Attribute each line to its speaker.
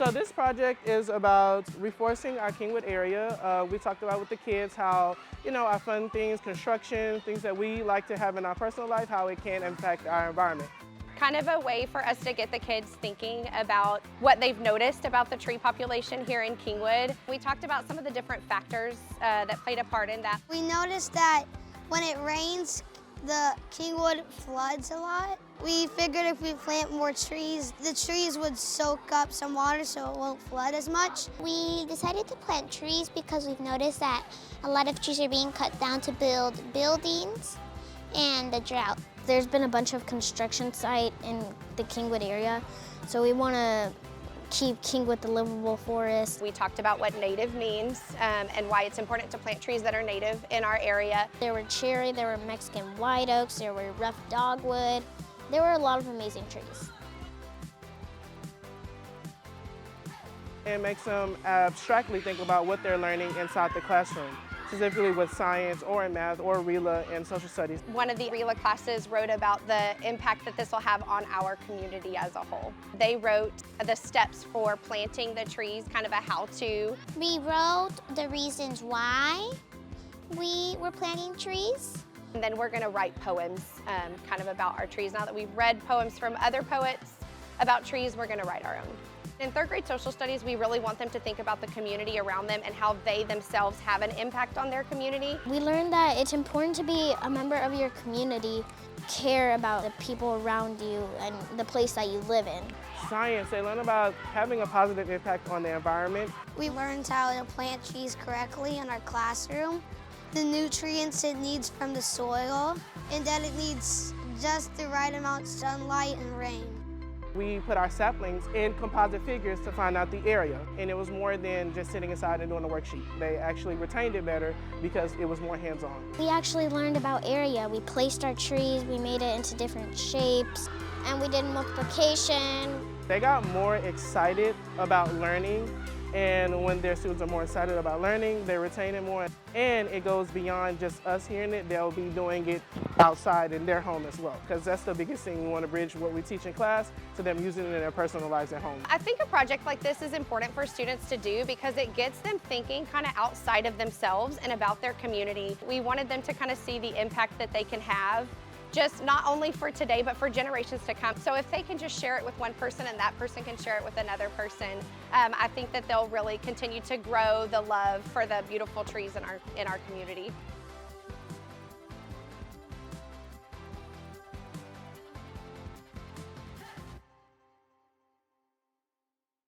Speaker 1: So this project is about reforesting our Kingwood area. We talked about with the kids how, our fun things, construction, things that we like to have in our personal life, how it can impact our environment.
Speaker 2: Kind of a way for us to get the kids thinking about what they've noticed about the tree population here in Kingwood. We talked about some of the different factors that played a part in that.
Speaker 3: We noticed that when it rains, the Kingwood floods a lot. We figured if we plant more trees, the trees would soak up some water so it won't flood as much.
Speaker 4: We decided to plant trees because we've noticed that a lot of trees are being cut down to build buildings and the drought.
Speaker 5: There's been a bunch of construction site in the Kingwood area, so we want to keep Kingwood the livable forest.
Speaker 2: We talked about what native means and why it's important to plant trees that are native in our area.
Speaker 5: There were cherry, there were Mexican white oaks, there were rough dogwood. There were a lot of amazing trees.
Speaker 1: It makes them abstractly think about what they're learning inside the classroom, specifically with science or in math or RELA and social studies.
Speaker 2: One of the RELA classes wrote about the impact that this will have on our community as a whole. They wrote the steps for planting the trees, kind of a how-to.
Speaker 4: We wrote the reasons why we were planting trees.
Speaker 2: And then we're going to write poems kind of about our trees. Now that we've read poems from other poets about trees, we're going to write our own. In third grade social studies, we really want them to think about the community around them and how they themselves have an impact on their community.
Speaker 5: We learned that it's important to be a member of your community, care about the people around you and the place that you live in.
Speaker 1: Science, they learn about having a positive impact on the environment.
Speaker 3: We learned how to plant trees correctly in our classroom, the nutrients it needs from the soil, and that it needs just the right amount of sunlight and rain.
Speaker 1: We put our saplings in composite figures to find out the area, and it was more than just sitting inside and doing a worksheet. They actually retained it better because it was more hands-on.
Speaker 5: We actually learned about area. We placed our trees, we made it into different shapes, and we did multiplication.
Speaker 1: They got more excited about learning, and when their students are more excited about learning, they retain it more. And it goes beyond just us hearing it, they'll be doing it outside in their home as well, because that's the biggest thing. We want to bridge what we teach in class to them using it in their personal lives at home.
Speaker 2: I think a project like this is important for students to do because it gets them thinking kind of outside of themselves and about their community. We wanted them to kind of see the impact that they can have, just not only for today, but for generations to come. So if they can just share it with one person and that person can share it with another person, I think that they'll really continue to grow the love for the beautiful trees in our community.